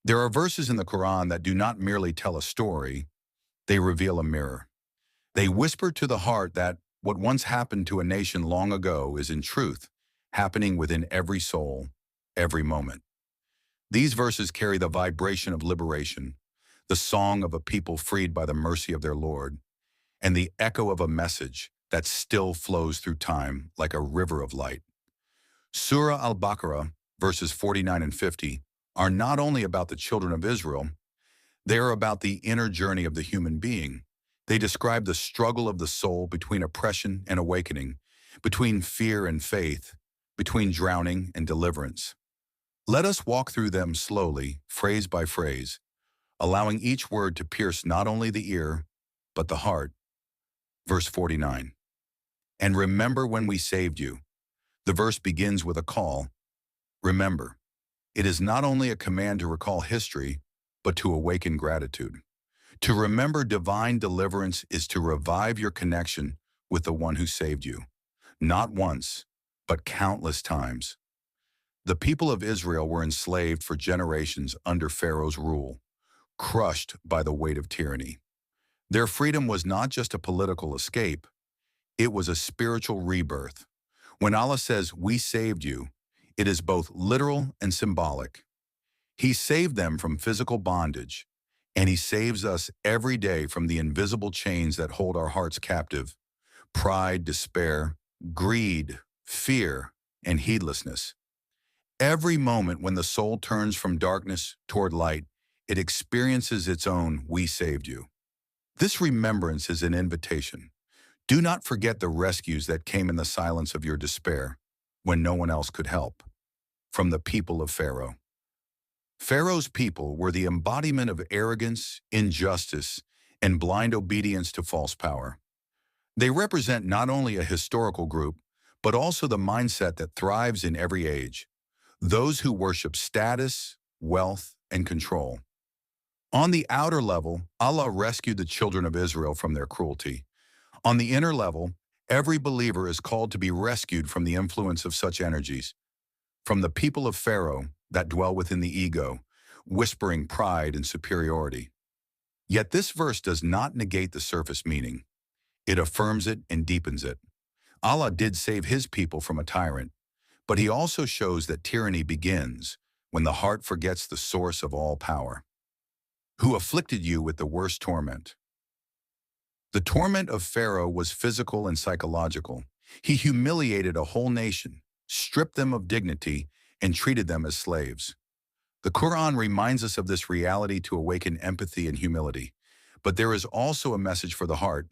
There are verses in the Quran that do not merely tell a story, they reveal a mirror. They whisper to the heart that what once happened to a nation long ago is in truth happening within every soul, every moment. These verses carry the vibration of liberation, the song of a people freed by the mercy of their Lord, and the echo of a message that still flows through time like a river of light. Surah Al-Baqarah, verses 49 and 50, are not only about the children of Israel, they are about the inner journey of the human being. They describe the struggle of the soul between oppression and awakening, between fear and faith, between drowning and deliverance. Let us walk through them slowly, phrase by phrase, allowing each word to pierce not only the ear, but the heart. Verse 49. And remember when we saved you. The verse begins with a call. Remember. It is not only a command to recall history, but to awaken gratitude. To remember divine deliverance is to revive your connection with the one who saved you, not once, but countless times. The people of Israel were enslaved for generations under Pharaoh's rule, crushed by the weight of tyranny. Their freedom was not just a political escape, it was a spiritual rebirth. When Allah says, "We saved you," it is both literal and symbolic. He saved them from physical bondage, and He saves us every day from the invisible chains that hold our hearts captive: pride, despair, greed, fear, and heedlessness. Every moment when the soul turns from darkness toward light, it experiences its own "We saved you." This remembrance is an invitation. Do not forget the rescues that came in the silence of your despair, when no one else could help. From the people of Pharaoh. Pharaoh's people were the embodiment of arrogance, injustice, and blind obedience to false power. They represent not only a historical group, but also the mindset that thrives in every age. Those who worship status, wealth, and control. On the outer level, Allah rescued the children of Israel from their cruelty. On the inner level, every believer is called to be rescued from the influence of such energies. From the people of Pharaoh that dwell within the ego, whispering pride and superiority. Yet this verse does not negate the surface meaning. It affirms it and deepens it. Allah did save His people from a tyrant, but He also shows that tyranny begins when the heart forgets the source of all power. Who afflicted you with the worst torment? The torment of Pharaoh was physical and psychological. He humiliated a whole nation, stripped them of dignity, and treated them as slaves. The Quran reminds us of this reality to awaken empathy and humility. But there is also a message for the heart.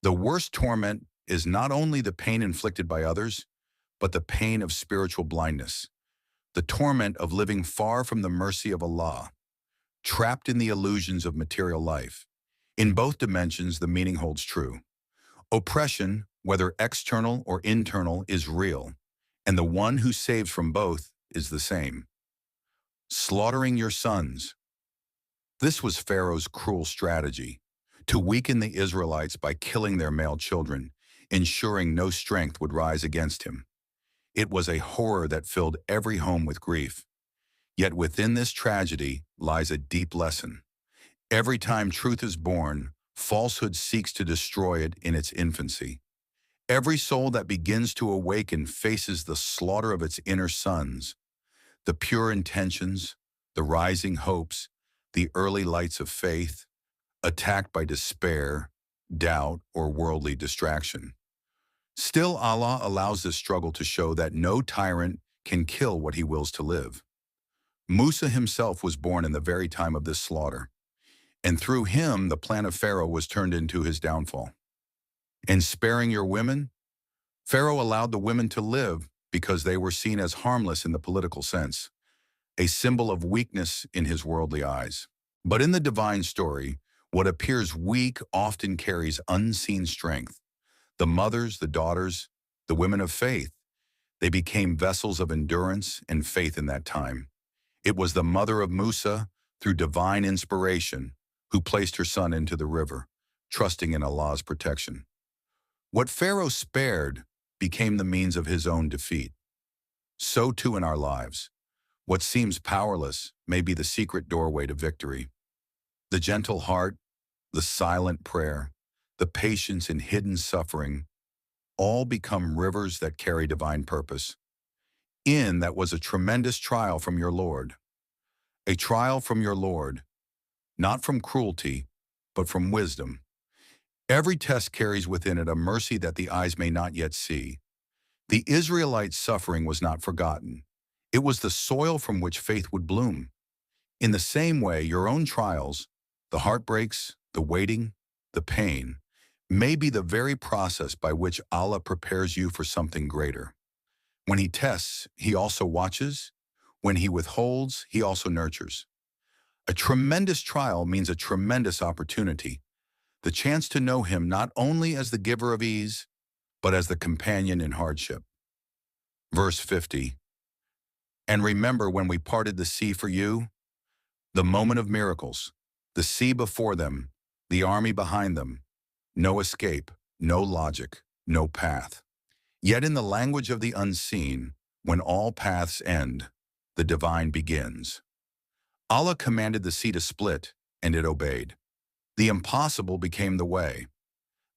The worst torment is not only the pain inflicted by others, but the pain of spiritual blindness, the torment of living far from the mercy of Allah, trapped in the illusions of material life. In both dimensions, the meaning holds true. Oppression, whether external or internal, is real, and the one who saves from both is the same. Slaughtering your sons. This was Pharaoh's cruel strategy, to weaken the Israelites by killing their male children, ensuring no strength would rise against him. It was a horror that filled every home with grief. Yet within this tragedy lies a deep lesson. Every time truth is born, falsehood seeks to destroy it in its infancy. Every soul that begins to awaken faces the slaughter of its inner sons. The pure intentions, the rising hopes, the early lights of faith, attacked by despair, doubt, or worldly distraction. Still, Allah allows this struggle to show that no tyrant can kill what he wills to live. Musa himself was born in the very time of this slaughter, and through him the plan of Pharaoh was turned into his downfall. In sparing your women, Pharaoh allowed the women to live because they were seen as harmless in the political sense, a symbol of weakness in his worldly eyes. But in the divine story, what appears weak often carries unseen strength. The mothers, the daughters, the women of faith, they became vessels of endurance and faith in that time. It was the mother of Musa, through divine inspiration, who placed her son into the river, trusting in Allah's protection. What Pharaoh spared became the means of his own defeat. So too in our lives. What seems powerless may be the secret doorway to victory. The gentle heart, the silent prayer, the patience in hidden suffering, all become rivers that carry divine purpose. That was a tremendous trial from your Lord. A trial from your Lord, not from cruelty, but from wisdom. Every test carries within it a mercy that the eyes may not yet see. The Israelites' suffering was not forgotten. It was the soil from which faith would bloom. In the same way, your own trials, the heartbreaks, the waiting, the pain, may be the very process by which Allah prepares you for something greater. When He tests, He also watches. When He withholds, He also nurtures. A tremendous trial means a tremendous opportunity, the chance to know Him not only as the giver of ease, but as the companion in hardship. Verse 50. And remember when we parted the sea for you, the moment of miracles, the sea before them, the army behind them, no escape, no logic, no path. Yet in the language of the unseen, when all paths end, the divine begins. Allah commanded the sea to split, and it obeyed. The impossible became the way.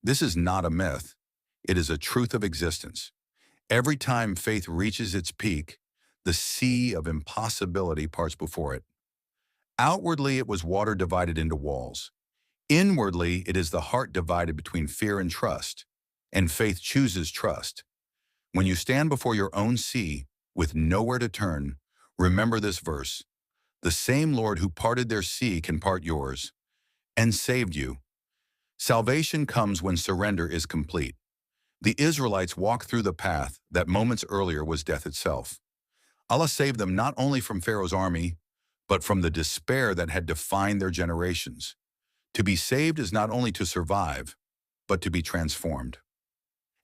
This is not a myth. It is a truth of existence. Every time faith reaches its peak, the sea of impossibility parts before it. Outwardly, it was water divided into walls. Inwardly, it is the heart divided between fear and trust, and faith chooses trust. When you stand before your own sea, with nowhere to turn, remember this verse. The same Lord who parted their sea can part yours, and saved you. Salvation comes when surrender is complete. The Israelites walked through the path that moments earlier was death itself. Allah saved them not only from Pharaoh's army, but from the despair that had defined their generations. To be saved is not only to survive, but to be transformed.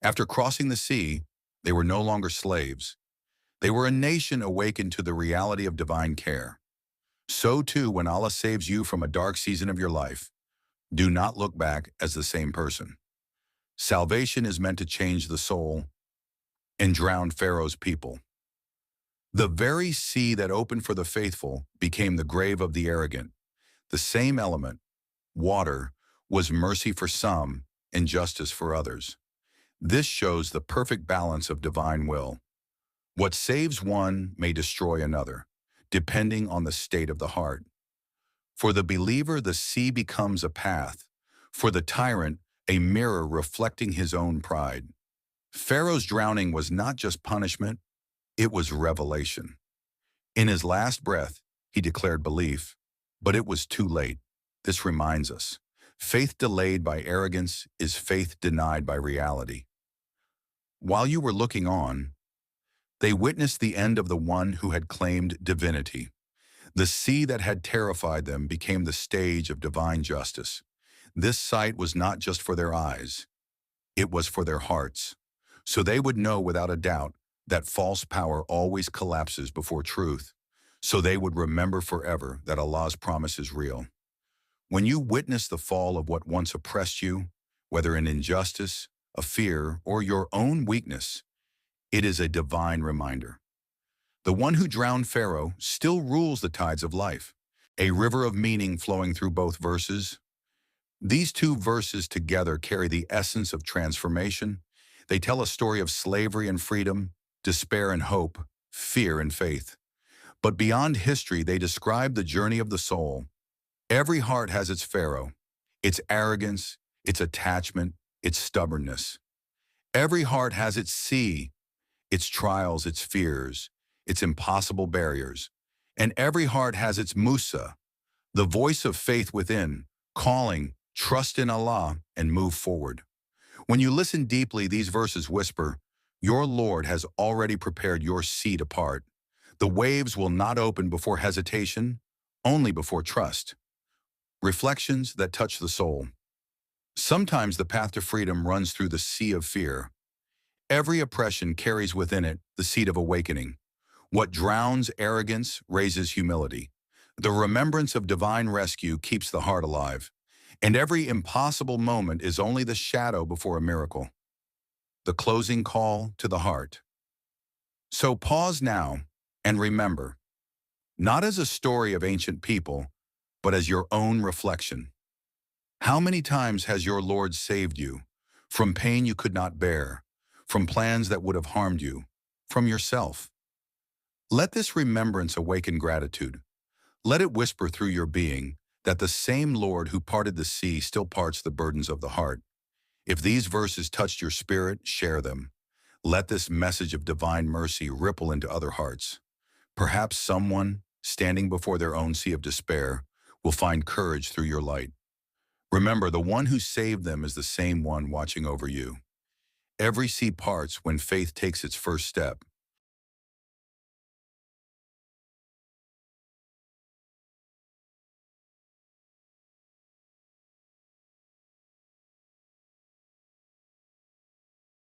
After crossing the sea, they were no longer slaves. They were a nation awakened to the reality of divine care. So too, when Allah saves you from a dark season of your life, do not look back as the same person. Salvation is meant to change the soul and drown Pharaoh's people. The very sea that opened for the faithful became the grave of the arrogant. The same element, water, was mercy for some and justice for others. This shows the perfect balance of divine will. What saves one may destroy another, depending on the state of the heart. For the believer, the sea becomes a path. For the tyrant, a mirror reflecting his own pride. Pharaoh's drowning was not just punishment, it was revelation. In his last breath, he declared belief, but it was too late. This reminds us, faith delayed by arrogance is faith denied by reality. While you were looking on, they witnessed the end of the one who had claimed divinity. The sea that had terrified them became the stage of divine justice. This sight was not just for their eyes, it was for their hearts. So they would know without a doubt that false power always collapses before truth. So they would remember forever that Allah's promise is real. When you witness the fall of what once oppressed you, whether in injustice, a fear, or your own weakness, it is a divine reminder. The one who drowned Pharaoh still rules the tides of life, a river of meaning flowing through both verses. These two verses together carry the essence of transformation. They tell a story of slavery and freedom, despair and hope, fear and faith. But beyond history, they describe the journey of the soul. Every heart has its Pharaoh, its arrogance, its attachment, its stubbornness. Every heart has its sea, its trials, its fears, its impossible barriers. And every heart has its Musa, the voice of faith within, calling, trust in Allah and move forward. When you listen deeply, these verses whisper, your Lord has already prepared your sea to part. The waves will not open before hesitation, only before trust. Reflections that touch the soul. Sometimes the path to freedom runs through the sea of fear. Every oppression carries within it the seed of awakening. What drowns arrogance raises humility. The remembrance of divine rescue keeps the heart alive. And every impossible moment is only the shadow before a miracle. The closing call to the heart. So pause now and remember, not as a story of ancient people, but as your own reflection. How many times has your Lord saved you from pain you could not bear, from plans that would have harmed you, from yourself? Let this remembrance awaken gratitude. Let it whisper through your being that the same Lord who parted the sea still parts the burdens of the heart. If these verses touched your spirit, share them. Let this message of divine mercy ripple into other hearts. Perhaps someone, standing before their own sea of despair, will find courage through your light. Remember, the one who saved them is the same one watching over you. Every sea parts when faith takes its first step,